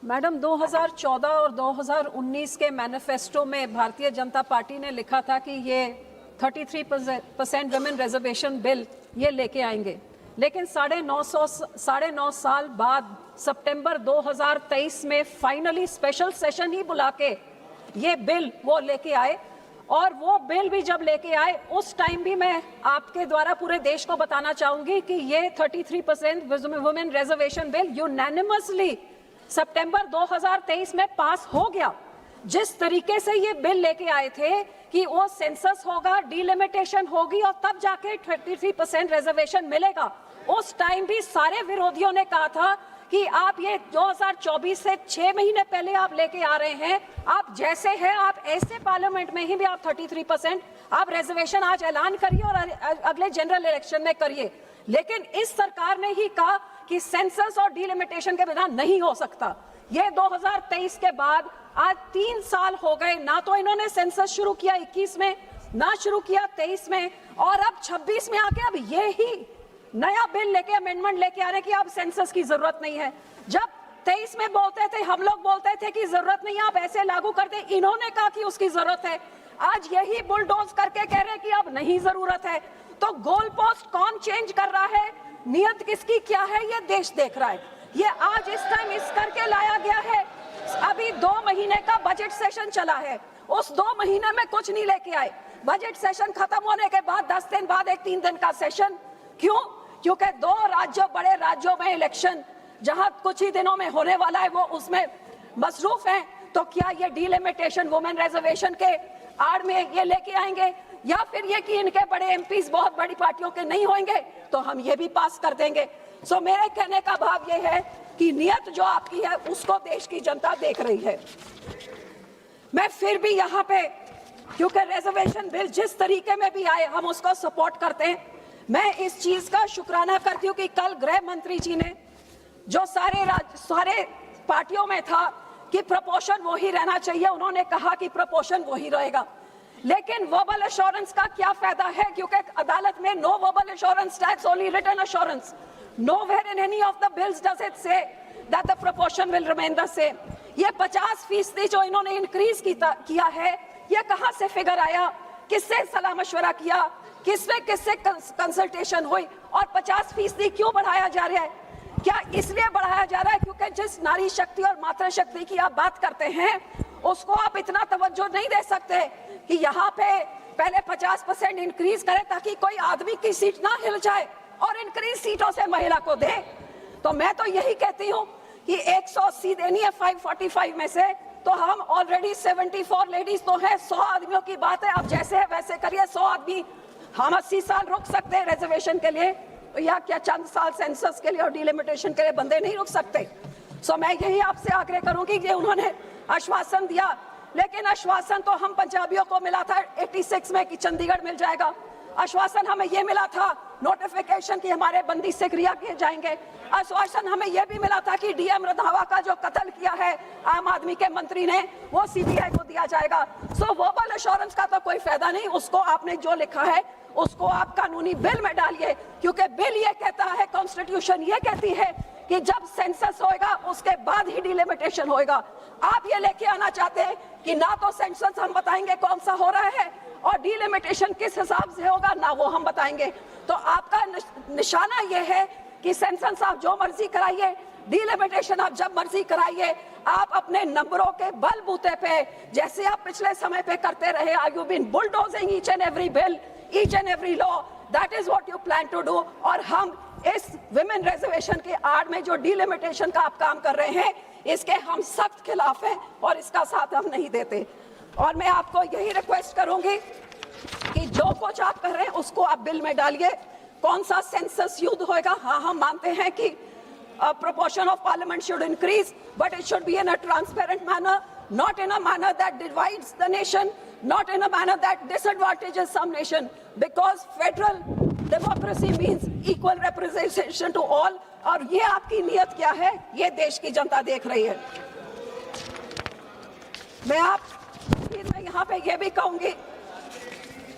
Madam 2014 और 2019 के manifesto में भारतीय जनता पार्टी ने लिखा था कि ये 33% वुमेन रिजर्वेशन बिल ये लेके आएंगे, लेकिन 9.5 साल बाद सितंबर 2023 में फाइनली स्पेशल सेशन ही बुला के ये बिल वो लेके आए। और वो बिल भी जब लेके आए उस टाइम भी मैं आपके द्वारा पूरे देश को बताना चाहूंगी कि ये 33% वुमेन रिजर्वेशन बिल यूनैनिमसली सितंबर 2023 में पास हो गया। जिस तरीके से ये बिल लेके आए थे कि वो सेंसस होगा, डिलिमिटेशन होगी और तब जाके 33% रिजर्वेशन मिलेगा, उस टाइम भी सारे विरोधियों ने कहा था कि आप ये 2024 से 6 महीने पहले आप लेके आ रहे हैं, आप जैसे हैं आप ऐसे पार्लियामेंट में ही भी आप 33% आप रिजर्वेशन आज ऐलान करिए और अगले जनरल इलेक्शन में करिए। लेकिन इस सरकार ने ही कहा कि सेंसस और डिलिमिटेशन के बिना नहीं हो सकता। ये 2023 के बाद आज 3 साल हो गए, ना तो इन्होंने सेंसस शुरू किया 21 में, ना शुरू किया 23 में, और अब 26 में आके अब ये ही नया बिल लेके अमेंडमेंट लेके आ रहे कि अब सेंसस की जरूरत नहीं है। जब 23 में बोलते थे, हम लोग बोलते थे कि जरूरत नहीं है, आप ऐसे लागू करते, इन्होंने कहा कि उसकी जरूरत है। आज यही बुलडोज करके कह रहे हैं कि अब नहीं जरूरत है। तो गोल पोस्ट कौन चेंज कर रहा है, नियत किसकी क्या है, ये देश देख रहा है। ये आज इस टाइम इस करके लाया गया है। अभी 2 महीने का बजट सेशन चला है, उस 2 महीने में कुछ नहीं लेके आए। बजट सेशन खत्म होने के बाद 10 दिन बाद एक 3 दिन का सेशन, क्यों? क्योंकि 2 राज्यों, बड़े राज्यों में इलेक्शन जहां कुछ ही दिनों में होने वाला है, वो उसमें मसरूफ हैं। तो क्या ये डिलिमिटेशन वुमेन रिजर्वेशन के आड़ में ये लेके आएंगे, या फिर ये कि इनके बड़े एमपीज बहुत बड़ी पार्टियों के नहीं होंगे तो हम ये भी पास कर देंगे। सो मेरे कहने का भाव ये है कि नियत जो आपकी है उसको देश की जनता देख रही है। मैं फिर भी यहाँ पे, क्योंकि रिजर्वेशन बिल जिस तरीके में भी आए हम उसको सपोर्ट करते हैं। मैं इस चीज का शुक्राना करती हूँ कि कल गृह मंत्री जी ने जो सारे पार्टियों में था कि प्रपोर्शन वही रहना चाहिए, उन्होंने कहा कि प्रपोर्शन वही रहेगा। लेकिन वर्बल एश्योरेंस का क्या फायदा है, क्योंकि अदालत में no verbal assurance, that's only written assurance. Nowhere in any of the bills does it say that the proportion will remain the same. ये 50% जो इन्होंने इंक्रीज किया है, ये कहाँ से फिगर आया, किससे सलाह मशवरा किया, किससे कंसल्टेशन हुई, और 50% क्यों बढ़ाया जा रहा है? क्या इसलिए बढ़ाया जा रहा है क्योंकि जिस नारी शक्ति और मातृ शक्ति की आप बात करते हैं उसको आप इतना तवज्जो नहीं दे सकते कि यहाँ पे पहले 50% इंक्रीज करें ताकि कोई आदमी की सीट ना हिल जाए और इंक्रीज सीटों से महिला को दे। तो मैं तो यही कहती हूँ कि 180 देनी है 545 में से, तो हम ऑलरेडी 74 लेडीज तो है, 100 आदमियों की बात है, अब जैसे है वैसे करिए। 100 आदमी, हम 80 साल रुक सकते हैं रिजर्वेशन के लिए, या क्या चंद साल सेंसस के लिए और डिलिमिटेशन के लिए बंदे नहीं रुक सकते? सो मैं यही आपसे आग्रह करूंगी कि उन्होंने आश्वासन दिया, लेकिन आश्वासन तो हम पंजाबियों को मिला था 86 में कि चंडीगढ़ मिल जाएगा। आश्वासन हमें ये मिला था नोटिफिकेशन कि हमारे बंदी से क्रिया किए जाएंगे। आश्वासन हमें यह भी मिला था कि डीएम रंधावा का जो कत्ल किया है आम आदमी के मंत्री ने, वो सीबीआई को दिया जाएगा। सो वर्बल एश्योरेंस का तो कोई फायदा नहीं, उसको आपने जो लिखा है उसको आप कानूनी बिल में डालिए, क्योंकि बिल ये कहता है, कॉन्स्टिट्यूशन ये कहती है कि जब सेंसस होएगा उसके बाद ही डिलिमिटेशन होएगा। आप ये लेके आना चाहते हैं कि ना तो सेंसस हम बताएंगे कौन सा हो रहा है और डिलिमिटेशन किस हिसाब से होगा, ना वो हम बताएंगे। तो आपका निशाना ये है कि सेंसस आप जो मर्जी कराइए, डिलिमिटेशन आप जब मर्जी कराइए, आप अपने नंबरों के बलबूते पे जैसे आप पिछले समय पे करते रहे, you been bulldozing each and every bill, each and every law, that is what you plan to do. और हम इस विमेन रिजर्वेशन के आड़ में जो डिलिमिटेशन का आप काम कर रहे हैं, इसके हम सख्त खिलाफ हैं और इसका साथ हम नहीं देते। और मैं आपको यही रिक्वेस्ट करूंगी कि जो कुछ आप कर रहे हैं उसको आप बिल में डालिए। कौन सा सेंसस युद्ध होएगा, हाँ हम मानते हैं कि proportion of parliament should increase, but it should be in a transparent manner, not in a manner that divides the nation, not in a manner that disadvantages some nation, because federal democracy means equal representation to all। और ये आपकी नियत क्या है, ये देश की जनता देख रही है। मैं यहाँ पे ये भी कहूंगी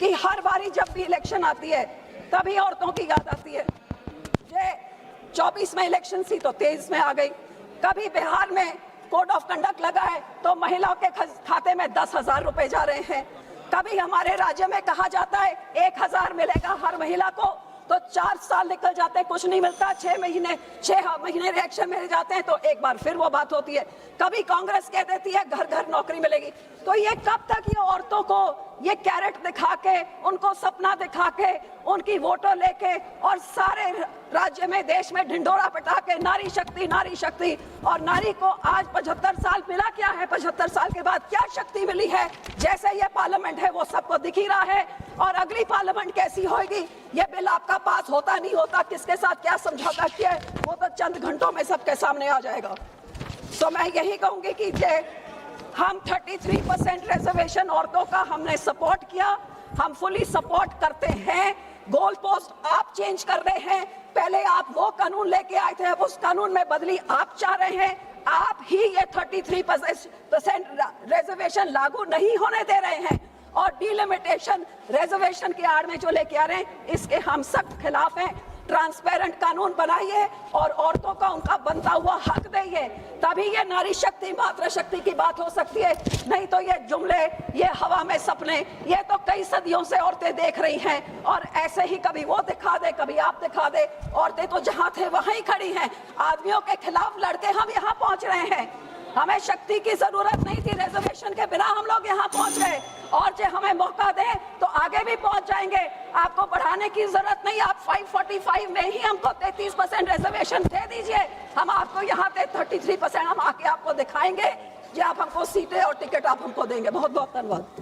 कि हर बारी जब भी इलेक्शन आती है तभी औरतों की याद आती है। ये 24 में इलेक्शन थी तो 23 में आ गई, कभी बिहार में कोड ऑफ कंडक्ट लगा है तो महिलाओं के खाते में 10,000 रुपए जा रहे हैं। कभी हमारे राज्य में कहा जाता है 1,000 मिलेगा हर महिला को, तो 4 साल निकल जाते हैं, कुछ नहीं मिलता। 6 महीने रिएक्शन मिल जाते हैं तो एक बार फिर वो बात होती है। कभी कांग्रेस कह देती है घर घर नौकरी मिलेगी। तो ये कब तक ये औरतों को ये कैरेट दिखा के, उनको सपना दिखा के, उनकी वोटों लेके और सारे राज्य में देश में ढिंडोरा पिटा के नारी शक्ति, और नारी को आज 75 साल मिला क्या है? 75 साल के बाद क्या शक्ति मिली है? जैसे ये पार्लियामेंट है वो सबको दिख ही रहा है। और अगली पार्लियामेंट कैसी होगी, ये बिल आपका पास होता नहीं होता, किसके साथ क्या समझौता किया है, वो तो चंद घंटों में सबके सामने आ जाएगा। तो मैं यही कहूंगी कि हम 33% रिजर्वेशन औरतों का हमने सपोर्ट किया, हम फुली सपोर्ट करते हैं। गोल पोस्ट आप चेंज कर रहे हैं, पहले आप वो कानून लेके आए थे, अब उस कानून में बदली आप चाह रहे हैं। आप ही ये 33% रिजर्वेशन लागू नहीं होने दे रहे हैं, और डिलिमिटेशन रिजर्वेशन की आड़ में जो लेके आ रहे हैं, इसके हम सख्त खिलाफ हैं। ट्रांसपेरेंट कानून बनाइए और औरतों का उनका बनता हुआ हक देइए, तभी ये नारी शक्ति मातृशक्ति की बात हो सकती है। नहीं तो ये जुमले, ये हवा में सपने, ये तो कई सदियों से औरतें देख रही हैं, और ऐसे ही कभी वो दिखा दे कभी आप दिखा दे। औरतें तो जहां थे वहीं ही खड़ी हैं, आदमियों के खिलाफ लड़के हम यहाँ पहुंच रहे हैं। हमें शक्ति की जरूरत नहीं थी, रिजर्वेशन के बिना हम लोग यहाँ पहुंच गए, और जो हमें मौका दें तो आगे भी पहुंच जाएंगे। आपको बढ़ाने की जरूरत नहीं, आप 545 में ही हमको 33% रिजर्वेशन दे दीजिए, हम आपको यहाँ पे 33% हम आके आपको दिखाएंगे, जो आप हमको सीटें और टिकट आप हमको देंगे। बहुत बहुत धन्यवाद।